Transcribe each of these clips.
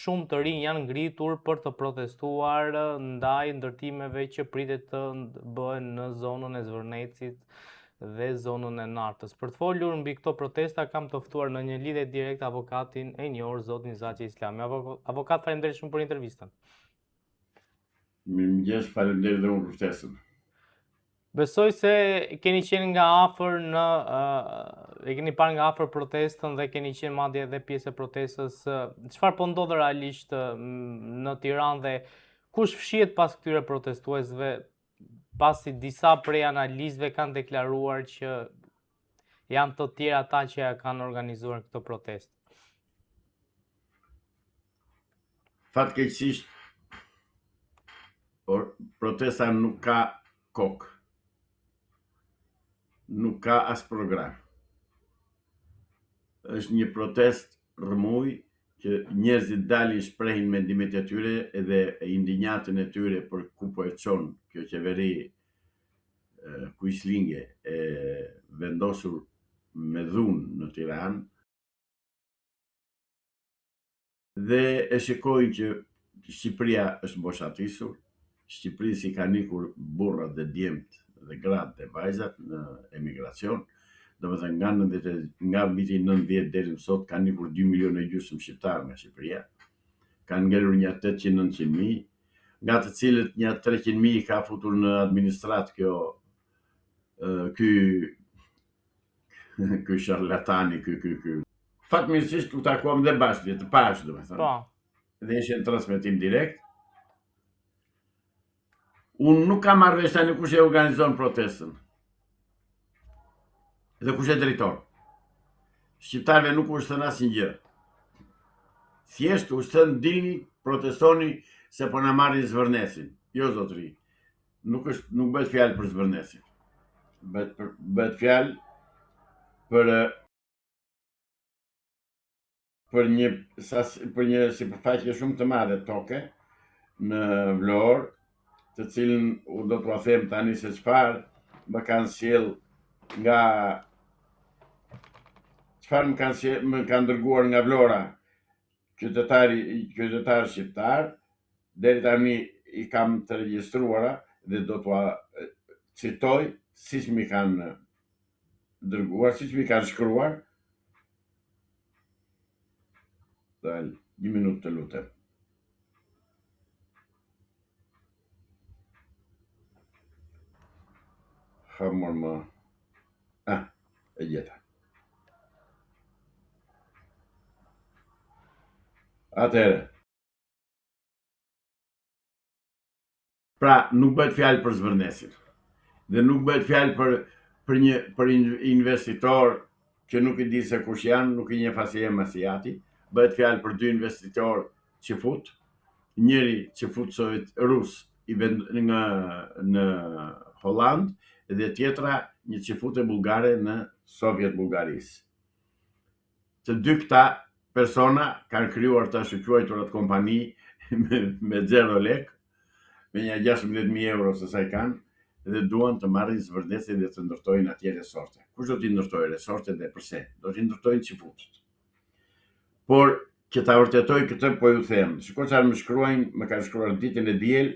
Shumë të rinj janë ngritur për të protestuar ndaj ndërtimeve që pritet të bëhen në zonën e Zvërnecit dhe zonën e Nartës. Për të folur mbi këto protesta kam të ftuar në një lidhje direkt avokatin e njohur zotin Zaqi Islami. Avokat, faleminderit shumë për intervistën. Mirëmëngjes, faleminderit dhe unë për ftesën. Besoj se keni qenë nga afër e keni parë nga afër protestën dhe keni qenë madje edhe pjesë e protestës. Çfarë po ndodh realisht në Tiranë dhe kush fshihet pas këtyre protestuesve, pasi disa prej analistëve kanë deklaruar që janë të tjerë ata që kanë organizuar këtë protestë? Fatkeqësisht, protesta nuk ka kokë. Nuk ka as program. Është një protest rrëmuj që njerëzit dalin shprehin mendimet e tyre edhe indinjatën e tyre për ku po e çon kjo qeveri kuishlinge e vendosur me dhunë në Tiranë. Dhe e shikojnë që Shqipëria është mboshatisur, Shqipëri si ka nikur burrat dhe djemt dhe gratë dhe vajzat në emigracion, domethënë nga viti 90 deri më sot kanë nikur 2,5 milionë shqiptarë nga Shqipëria. Kanë ngelur një 800-900.000, nga të cilët një 300.000 ka futur në administrat ky sharlatani, ky. Fatmirësisht u takuam dhe bashkë, të pashë, domethënë. Po. Dhe ishte në transmetim direkt. Unë nuk kam marrë vesh tani kush e organizon protestën. Dhe kush e drejton. Shqiptarëve nuk u është thënë asnjë gjë. Thjesht u është thënë dilni, protestoni se po na marrin Zvërnesin. Jo zotëri. Nuk bëhet fjalë për Zvërnesin. Bëhet fjalë për një sipërfaqe shumë të madhe toke në Vlorë, të cilën do t'ua them tani se çfarë më kanë sjell nga më kanë dërguar nga Vlora qytetar shqiptar, deri tani i kam të regjistruara dhe do t'ua citoj siç mi kanë dërguar, siç mi kanë shkruar. Një minutë të lutem. E gjeta. Atëherë. Pra, nuk bëhet fjalë për Zvërnesin. Dhe nuk bëhet fjalë për investitor që nuk i di se kush janë, nuk i njeh asnjë asiati. Bëhet fjalë për dy investitor që fut, njëri që fut rus në Holland dhe tjetra një qifute bulgare në Sovjet Bullgarisë. Të dy këta persona kanë krijuar të quajturat kompani me 0 lek, me një 16.000 euro se sa i kanë, dhe duan të marrin Zvërnesin dhe të ndërtojnë atje resorte. Kush do t'i ndërtojë resorte dhe përse? Do t'i ndërtojnë qifutët. Por që ta vërtetoj këtë po ju them, shikoj çfarë më shkruajnë, më kanë shkruar ditën e diel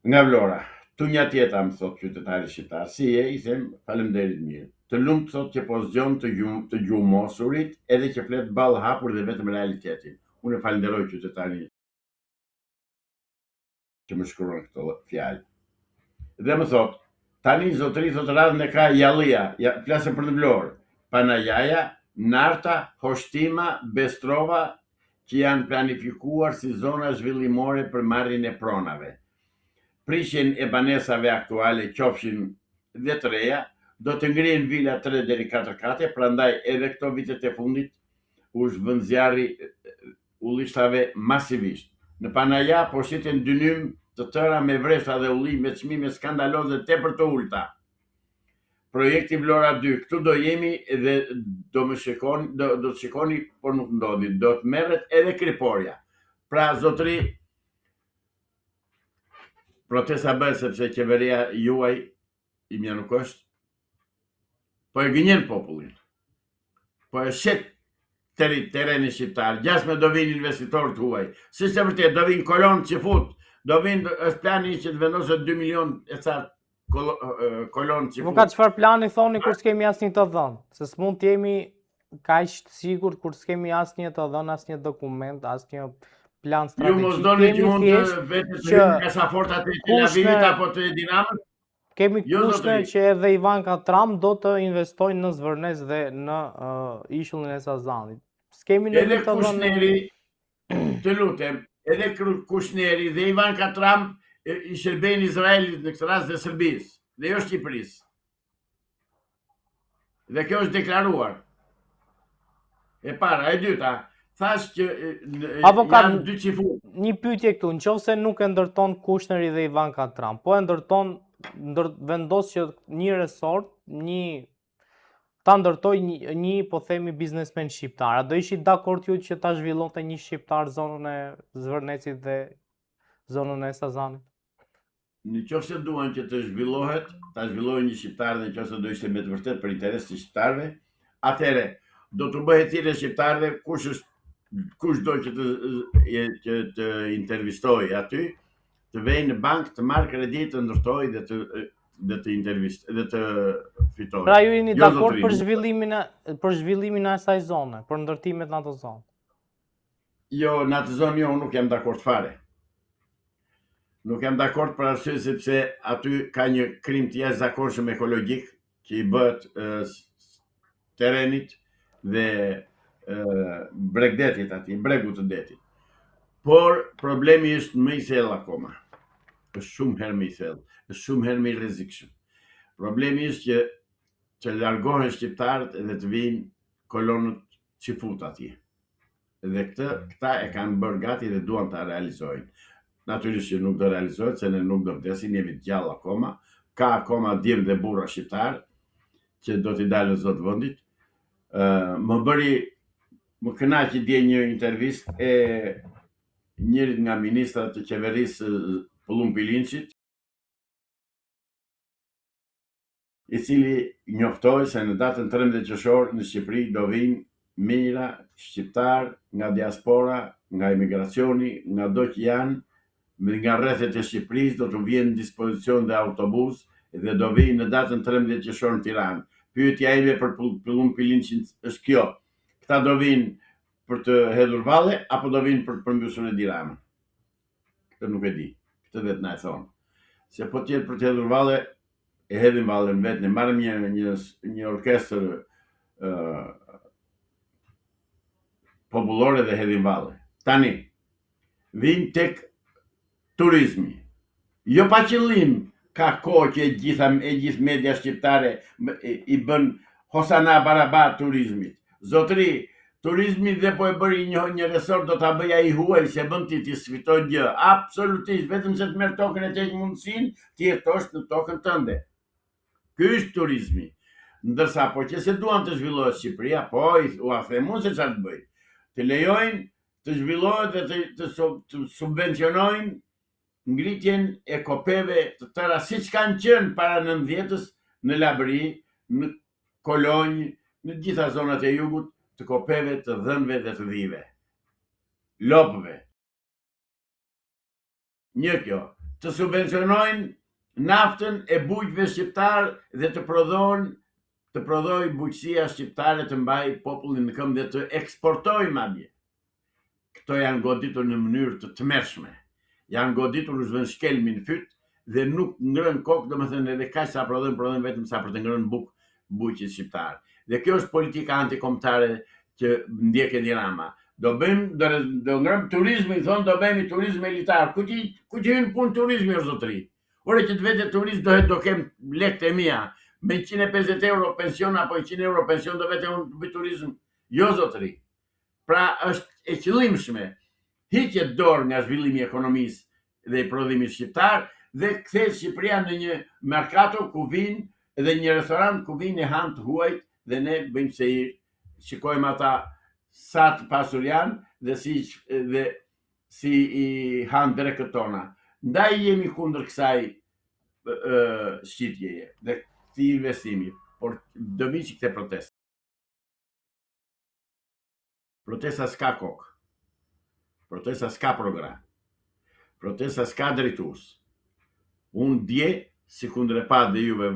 nga Vlora. Tu një tjeta, më thot qytetari shqiptar, si e, i them, faleminderit mirë. Të lumt thot që po zgjon të gjumosurit, edhe që flet ball hapur dhe vetëm realitetin. Unë falenderoj qytetarin që më shkruan këto fjalë. Dhe më thot, tani zotëri thot radhën e ka Jallia, flasëm për në Vlorë, Panajaja, Narta, Hoshtima, Bestrova, që janë planifikuar si zona zhvillimore për marrjen e pronave. Prishjen e banesave aktuale qofshin dhe të reja, do të ngrihen vila 3 deri 4 kate, prandaj edhe këto vitet e fundit u zhvend zjarri ullishtrave masivisht. Në Panaja po shiten dynym të tëra me vresa dhe ulli me çmime skandaloze tepër të ulta. Projekti Vlora 2, këtu do jemi dhe do të shikoni, por nuk ndodhi, do të merret edhe Kriporja. Pra zotëri, protesta bëhet sepse qeveria juaj i mia nuk është, po e gënjen popullin, po e shet terreni shqiptar, 16 do vinë investitorët huaj. Si se vërtet, do vinë kolonë që fut, do vinë, është plani që të vendoset 2 milion e ca kolonë që Avokat, fut. çfarë plani thoni kur s'kemi asnjë të dhënë? Se s'mund të jemi kaq të sigurt kur s'kemi asnjë të dhënë, asnjë dokument, asnjë plan Ju mos strategjik. doni që Kemi mund thjesht të vetë të që hynë kasafortat e Tel Avivit apo të Dinamës? kemi Jo, kushte zotëri. që edhe Ivanka Trump do të investojnë në Zvërnes dhe në ishullin e Sazanit. S'kemi Edhe nevojë të dhënë. Kushneri, të lutem, edhe Kushneri dhe Ivanka Trump i shërbejnë Izraelit në këtë rast dhe Serbisë, dhe jo Shqipërisë. Dhe kjo është deklaruar. E para, e dyta, thash që Avokat, janë dy cifu. një pyetje këtu, nëse nuk e ndërton Kushneri dhe Ivanka Trump, po e ndërton vendos që një resort, ta ndërtoj një po themi biznesmen shqiptar. A do ishit dakord ju që ta zhvillonte një shqiptar zonën e Zvërnesit dhe zonën e Sazanit? Në qoftë se duan që të zhvillohet, ta zhvillojë një shqiptar dhe në qoftë se do ishte me të vërtet për interes të shqiptarëve, atëherë do të bëhet thirrje shqiptarëve kush do që të intervistojë aty, të vejë në bank, të marrë kredi, të ndërtojë dhe të fitojë. Pra ju jeni Jo, dakord zotëri. për zhvillimin e asaj zone, për ndërtimet në atë zonë? Jo, në atë zonë jo, unë nuk jam dakord fare. Nuk jam dakord për arsye sepse aty ka një krim të jashtëzakonshëm ekologjik që i bëhet terrenit dhe bregdetit aty, bregut të detit. Por problemi është më i thellë akoma. Është shumë herë më i thellë, është shumë herë më i rrezikshëm. Problemi është që të largohen shqiptarët edhe të vinë kolonët që fut atje. Dhe këta e kanë bërë gati dhe duan ta realizojnë. Natyrisht që nuk do realizohet, se ne nuk do vdesin, jemi të gjallë akoma. Ka akoma djem dhe burra shqiptar që do t'i dalën zot vendit. Më kënaqi dje një intervistë e njërit nga ministrat të qeverisë Pullum Pilinçit, i cili njoftoi se në datën 13 qershor në Shqipëri do vinë mijëra shqiptar nga diaspora, nga emigracioni, nga do që janë, nga rrethet e Shqipërisë do të vjenë në dispozicion dhe autobus dhe do vinë në datën 13 qershor në Tiranë. Pyetja ime për Pullum Pilinçin është kjo: këta do vinë për të hedhur valle apo do vinë për të përmbysur Edi Ramën? Këtë nuk e di. Këtë vetë na e thonë. Se po tjetë për të hedhur valle, e hedhin vallën vetë, ne marrim një orkestër popullore dhe hedhin valle. Tani, vinë tek turizmi. Jo pa qëllim, ka kohë që e gjithë media shqiptare i bën hosana barabat turizmit. Zotëri, turizmi dhe po e bëri një resort do ta bëj ai huaj se bën ti sfitoj gjë. Absolutisht, vetëm se të merr tokën e të heq mundësinë, ti jetosh në tokën tënde. Ky është turizmi. Ndërsa po që se duan të zhvillohet Shqipëria, po u a them unë se çfarë të bëj. Të lejojnë të zhvillohet dhe të subvencionojnë ngritjen e kopeve të tëra siç kanë qenë para 90-s në Labëri, në Kolonjë, në gjitha zonat e jugut, të kopeve, të dhënëve dhe të dhive. Lopëve. Një kjo, të subvencionojnë naftën e bujqve shqiptar dhe të prodhoj bujqësia shqiptare, të mbaj popullin në këmbë dhe të eksportoj madje. Këto janë goditur në mënyrë të tmerrshme. Janë goditur në zhvën shkelmi në fyt dhe nuk ngrën kokë, domethënë edhe kaq sa prodhojnë vetëm sa për të ngrënë bujqit shqiptar. Dhe kjo është politika antikombëtare që ndjek Edi Rama. Do ngrëm turizmin, thonë do bëjmë turizëm elitar. Ku që hyn punë turizmi o zotëri? Ore që të vete turist do kem lekët e mia. Me 150 euro pension apo 100 euro pension do vete unë të bëj turizëm? Jo zotëri. Pra është e qëllimshme hiqet dorë nga zhvillimi i ekonomisë dhe i prodhimit shqiptar dhe kthehet Shqipëria në një merkato ku vinë edhe një restorant ku vinë e hanë të huajt dhe ne bëjmë se i shikojmë ata sa të pasur janë dhe si i hanë drekët tona. Ndaj jemi kundër kësaj shqitjeje dhe këtij investimi, por do vi që këte protestë. Protesta s'ka kokë. Protesta s'ka program. Protesta s'ka drejtues. Unë dje, si kundre pa dhe juve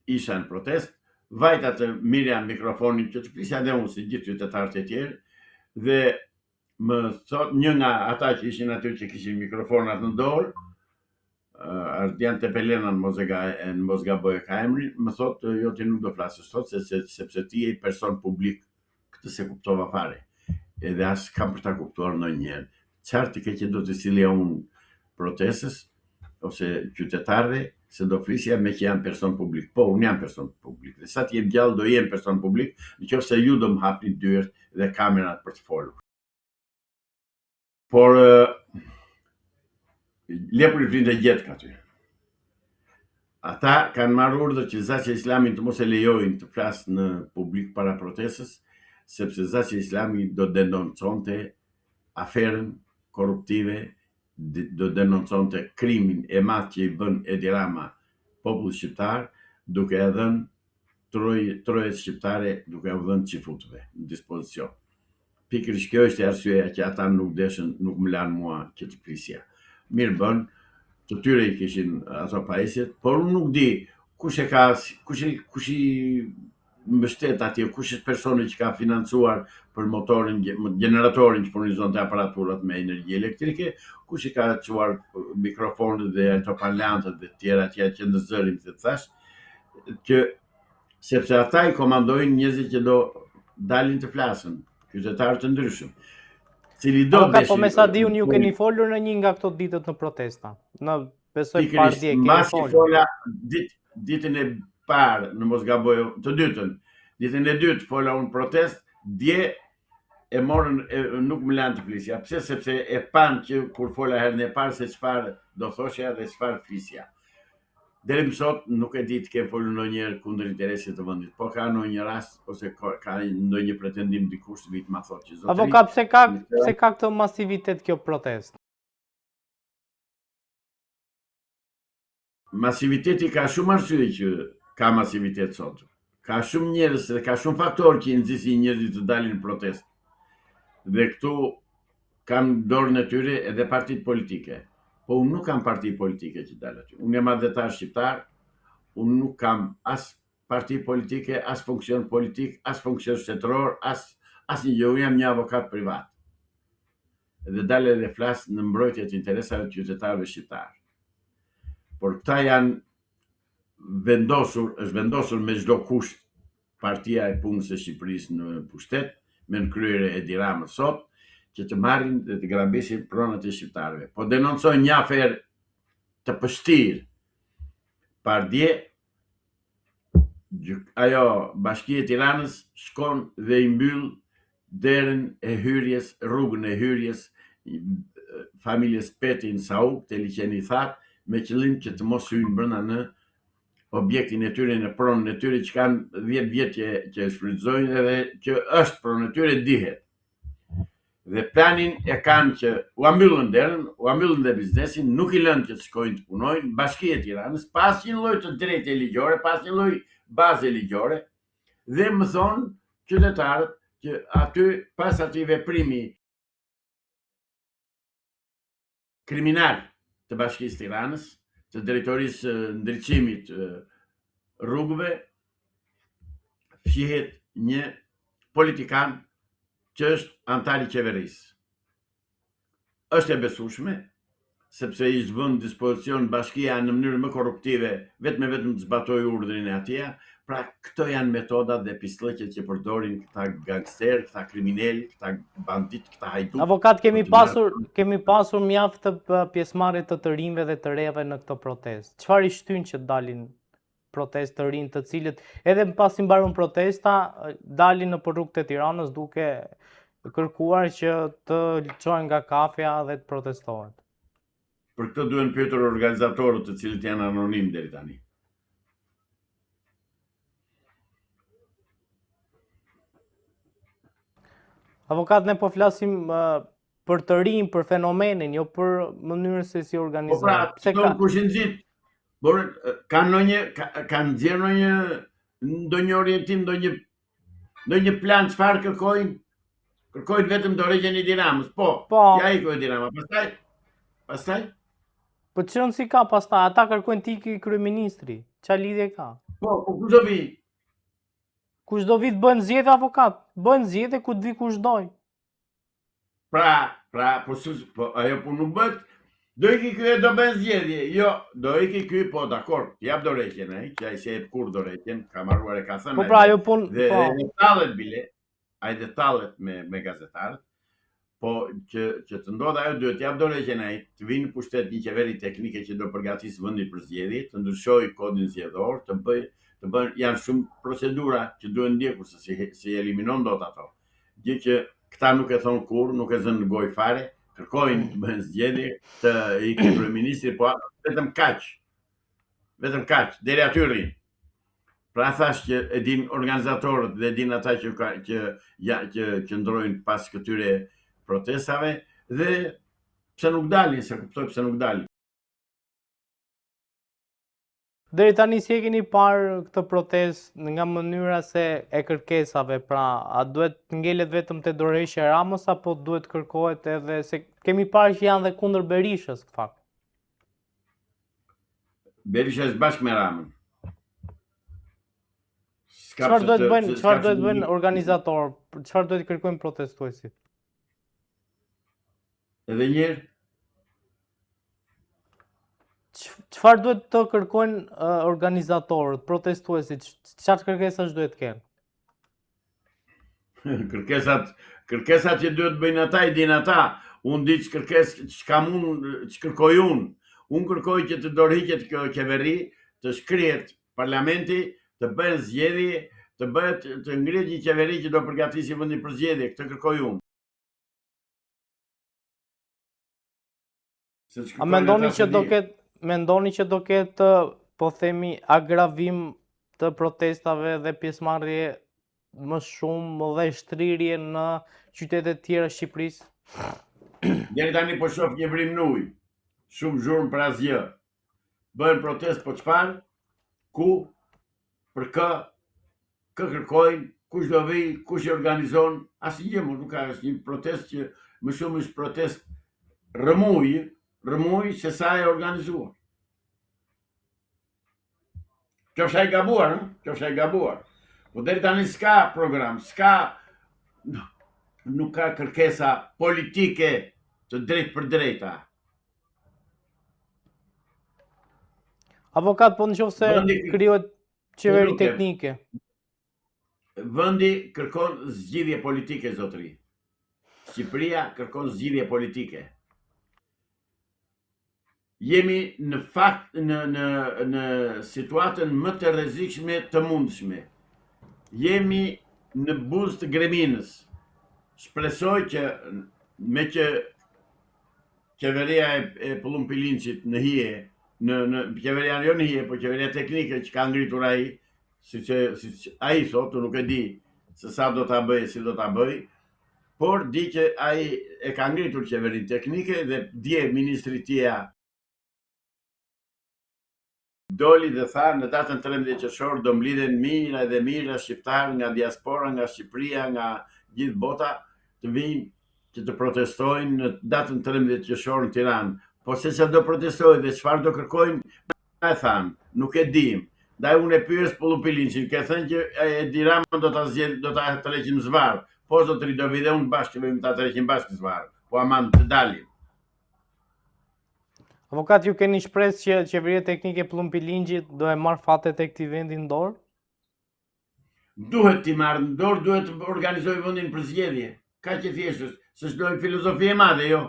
isha në protest, vajta të mirja mikrofonin që të flisja dhe unë si gjithë qytetarët e tjerë, dhe më thot një nga ata që ishin aty që kishin mikrofonat në dorë, Ardian Tepelena në mos gaboj ka emrin, më thot jo ti nuk do flasësh sot sepse ti je person publik. Këtë se kuptova fare. Edhe as kam për ta kuptuar ndonjëherë. Çfarë ti ke që do të silja unë protestës ose qytetarëve se do flisja me që jam person publik. Po, unë jam person publik. Dhe sa t'jem gjallë do jem person publik, nëse ju do më hapni dyert dhe kamerat për të folur. Por lepuri flinte gjetë ka ty. Ata kanë marrë urdhër që Zaçi Islamin të mos e lejojnë të flasë në publik para protestës, sepse Zaçi Islami do denonconte aferën korruptive, do denonconte krimin e madh që i bën Edi Rama popullit shqiptar, duke e dhënë trojet shqiptare, duke e dhënë çifutëve në dispozicion. Pikërisht kjo është arsyeja që ata nuk deshën, nuk më lanë mua që të flisja. Mirë bën, të tyre i kishin ato pajisjet, por unë nuk di kush i mbështet atje, kush është personi që ka financuar për motorin, generatorin që furnizonte aparaturat me energji elektrike, kush i ka çuar mikrofonët dhe altoparlantet dhe tjera që në zërin të thash, që sepse ata i komandojnë njerëzit që do dalin të flasën, qytetarë të ndryshëm. Cili do po me sa di unë ju keni folur në një nga këto ditët në protesta. Në besoj pardje keni folur. Fola ditën e parë në mos gaboj, të dytën. Ditën e dytë fola unë protest, dje e morën nuk më lanë të flisja. Pse? Sepse e panë që kur fola herën e parë se çfarë do thoshja dhe çfarë flisja. Deri më sot nuk e di të kem folur ndonjëherë kundër interesit të vendit. Po ka ndonjë rast ose ka ndonjë pretendim dikush vit ma thotë që zotëri. Avokat, pse ka këtë masivitet kjo protestë? Masiviteti ka shumë arsye që ka masivitet sot. Ka shumë njerëz dhe ka shumë faktorë që i nxisin njerëzit të dalin në protestë. Dhe këtu kanë dorën e tyre edhe partitë politike. Po unë nuk kam parti politike që dalë aty. Unë jam adhetar shqiptar, unë nuk kam as parti politike, as funksion politik, as funksion shtetëror, as një gjë, unë jam një avokat privat. Dhe dalë edhe flas në mbrojtje të interesave të qytetarëve shqiptar. Por këta janë është vendosur me çdo kusht Partia e Punës së Shqipërisë në pushtet, me në kryerje Edi Ramës sot, që të marrin dhe të grabesin pronat e shqiptarëve. Po denoncojnë një aferë të pështirë. Pardje, ajo Bashkia e Tiranës shkon dhe i mbyll derën e hyrjes, rrugën e hyrjes familjes Peti në Sauk, të liqeni thatë, me qëllim që të mos hyjnë brenda në objektin e tyre, në pronën e tyre që kanë 10 vjet që shfrytëzojnë edhe që është pronë e tyre dihet. Dhe planin e kanë që u ambyllën derën, u ambyllën dhe biznesin, nuk i lënë që të shkojnë të punojnë, Bashkia e Tiranës, pas një lloj të drejtë ligjore, pas një lloj baze ligjore, dhe më thonë qytetarët që aty pas atij veprimi kriminal të Bashkisë Tiranës, të drejtorisë ndriçimit rrugëve, fshihet një politikan që është antar i qeverisë. Është e besueshme, sepse i zbën dispozicion bashkia në mënyrë më korruptive, vetëm të zbatojë urdhrin e atij. Pra këto janë metodat dhe pistollëqet që përdorin këta gangster, këta kriminal, këta bandit, këta hajdut. Avokat, kemi pasur mjaft të pjesëmarrje të rinjve dhe të reve në këtë protestë. Çfarë i shtyn që dalin protestë të rinj, të cilët edhe pasi mbarun protesta dalin në rrugët e Tiranës duke kërkuar që të lçohen nga kafja dhe të protestohet? Për këtë duhen pyetur organizatorët, të cilët janë anonim deri tani. Avokat, ne po flasim për të rinj, për fenomenin, jo për mënyrën se si organizohet. Po pra, kush i nxit? Kanë nxjerrë ndonjë orientim, ndonjë plan çfarë kërkojnë? Kërkojnë vetëm dorëheqjen e Edi Ramës. Po, Po. ja iku Edi Rama. Pastaj? Po që rëndësi ka pastaj? Ata kërkojnë t'i kryeministri. Qa lidhje ka? Po, kush do vi? Kush do vi të bëjnë zgjedhje avokat? Bëjnë zgjedhje ku të vi kush doj. Pra, po ajo po nuk bëhet. Do iki ky e do bën zgjedhje. Jo, do iki ky, po dakor, jap dorëheqjen ai, që ai se jep kur dorëheqjen, ka marruar e ka thënë. Po pra, ajo pun, dhe po. tallet bile, ai dhe tallet me gazetarët, po që të ndodh ajo duhet jap dorëheqjen ai, të vinë në pushtet një qeveri teknike që do përgatisë vendin për zgjedhje, të ndryshojë kodin zgjedhor, të bën janë shumë procedura që duhen ndjekur se si eliminon dot ato. Gjë që këta nuk e thon kurrë, nuk e zënë në gojë fare, kërkojnë të bëhen zgjedhje, të ikë kryeministri, po vetëm kaq, deri aty rrin. Pra thash që e din organizatorët dhe din ata që qëndrojnë pas këtyre protestave dhe pse nuk dalin, se kuptoj pse nuk dalin. Deri tani si e keni parë këtë protestë nga mënyra se e kërkesave, pra a duhet të ngelet vetëm te dorëheqja e Ramës apo duhet kërkohet edhe se kemi parë që janë dhe kundër Berishës në fakt. Berisha është bashkë me Ramën. Çfarë duhet bëjnë organizatorë? Çfarë duhet kërkojnë protestuesit? Edhe njëherë çfarë duhet të kërkojnë organizatorët, protestuesit? Çfarë kërkesash duhet të kenë? Kërkesat që duhet bëjnë ata i din ata. Unë di që kërkoj unë. Unë kërkoj që të dorëhiqet kjo qeveri, të shkrihet parlamenti, të bëhen zgjedhje, të ngrihet një qeveri që do përgatisë vendin për zgjedhje. Këtë kërkoj unë. A mendoni që do ketë, po themi, agravim të protestave dhe pjesëmarrje më shumë dhe shtrirje në qytetet tjera Shqipërisë? Deri tani po shoh një vrim në ujë. Shumë zhurmë për asgjë. Bëhen protestë po çfarë? Ku? Për kë? Kë kërkojnë? Kush do vi? Kush e organizon? Asnjë nuk ka, është një protestë që më shumë është protestë rëmuj se sa e organizuar. Qofsh ai gabuar, Po deri tani s'ka program, nuk ka kërkesa politike të drejtë për drejta. Avokat, po nëse krijohet qeveri teknike. Vendi kërkon zgjidhje politike, zotëri. Shqipëria kërkon zgjidhje politike. Jemi në fakt në situatën më të rrezikshme të mundshme. Jemi në buzë të greminës. Shpresoj që me që qeveria e Pullumpilinçit në hije, në qeveria jo në hije, po qeveria teknike që ka ngritur ai, siç ai thotë, nuk e di se sa do ta bëj, si do ta bëj, por di që ai e ka ngritur qeverinë teknike dhe dje ministri Tia doli dhe tha në datën 13 qershor do mblidhen mira shqiptarë nga diaspora, nga Shqipëria, nga gjithë bota të vinë që të protestojnë në datën 13 qershor në Tiranë. Po se çfarë do protestojnë dhe çfarë do kërkojnë, e thanë, nuk e dim. Ndaj unë e pyes Pullumpilinçin, ke thënë që Edi Rama do ta tërheqim zvarr. Po zotëri, do vi dhe unë bashkë, do ta tërheqim bashkë zvarr. Po aman të dalim. Avokat, ju keni shpresë që qeveria teknike Pullumpilinçit do e marr fatet e këtij vendi në dorë? Duhet t'i marrë në dorë, duhet të organizojë vendin për zgjedhje. Kaq e thjeshtë është, s'është një filozofi e madhe, jo.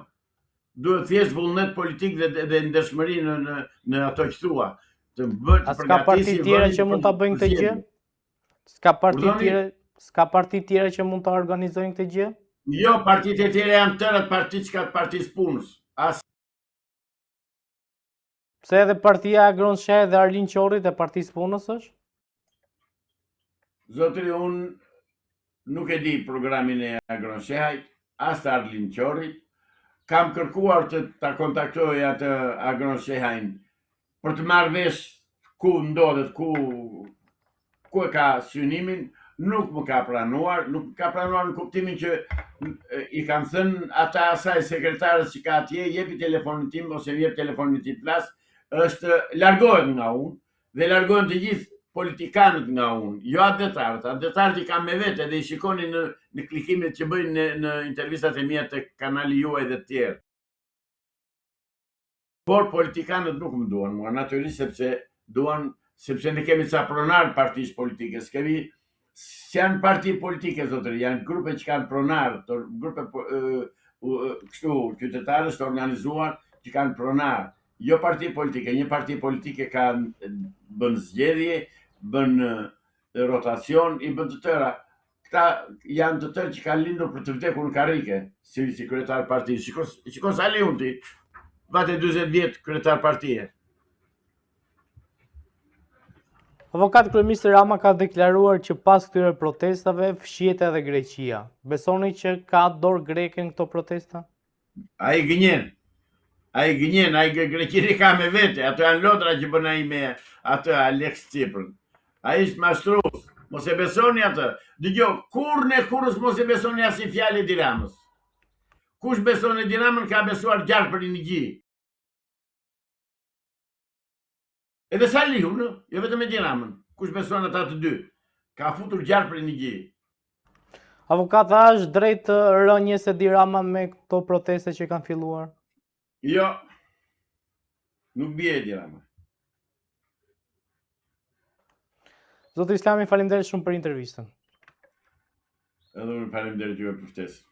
Duhet thjesht vullnet politik dhe ndershmëri në ato që thua. Të bëhet të përgatisë. Ska parti tjera që mund ta bëjnë këtë gjë? Ska parti tjera që mund ta organizojnë këtë gjë? Jo, partitë e tjera janë tëra partitë që ka partisë punës. Pse edhe partia Agron Sheh dhe Arlind Qorrit e partisë punës është? Zotëri, unë nuk e di programin e Agron Shehit, as të Arlind Qorrit. Kam kërkuar të ta kontaktoj atë Agron Shehin për të marrë vesh ku ndodhet, ku e ka synimin. nuk më ka pranuar, nuk më ka pranuar në kuptimin që i kanë thënë ata asaj sekretarës që ka atje, jepi telefonin tim ose jep telefonin tim flas, është largohet nga unë dhe largohen të gjithë politikanët nga unë, jo addetarët. Addetarët i kam me vete dhe i shikoni në klikimet që bëjnë në intervistat e mia të kanali juaj dhe të tjerë. Por politikanët nuk më duan mua, natyrisht sepse ne kemi ca pronar partish politike, janë parti politike zotëri, janë grupe që kanë pronar, grupe kështu qytetarësh të organizuar që kanë pronar, jo parti politike. Një parti politike bën zgjedhje, bën rotacion, i bën të tëra. Këta janë të tërë që kanë lindur për të vdekur në karrike, si kryetar parti. Shiko Sali Unti, vate 40 vjet kryetar partie. Avokat kryeministri Rama ka deklaruar që pas këtyre protestave fshihet edhe Greqia. Besoni që ka dorë greke në këto protesta? Ai gënjen, ai Greqiri ka me vete, ato janë lodra që bën ai me atë Alex Tsiprën. Ai është mashtrues, mos e besoni atë. Dëgjoj, kurrës mos e besoni as i fjalë Edi Ramës. Kush beson Edi Ramën ka besuar gjarë për një gjë. Edhe Saliu, jo vetëm Edi Ramën. Kush beson ata të dy, ka futur gjarë për një gjë. Avokat, a është drejt rënjes Edi Rama me këto proteste që kanë filluar? Jo, nuk bie Edi Rama. Zoti Islami, faleminderit shumë për intervistën. Edhe unë faleminderit juve për ftesën.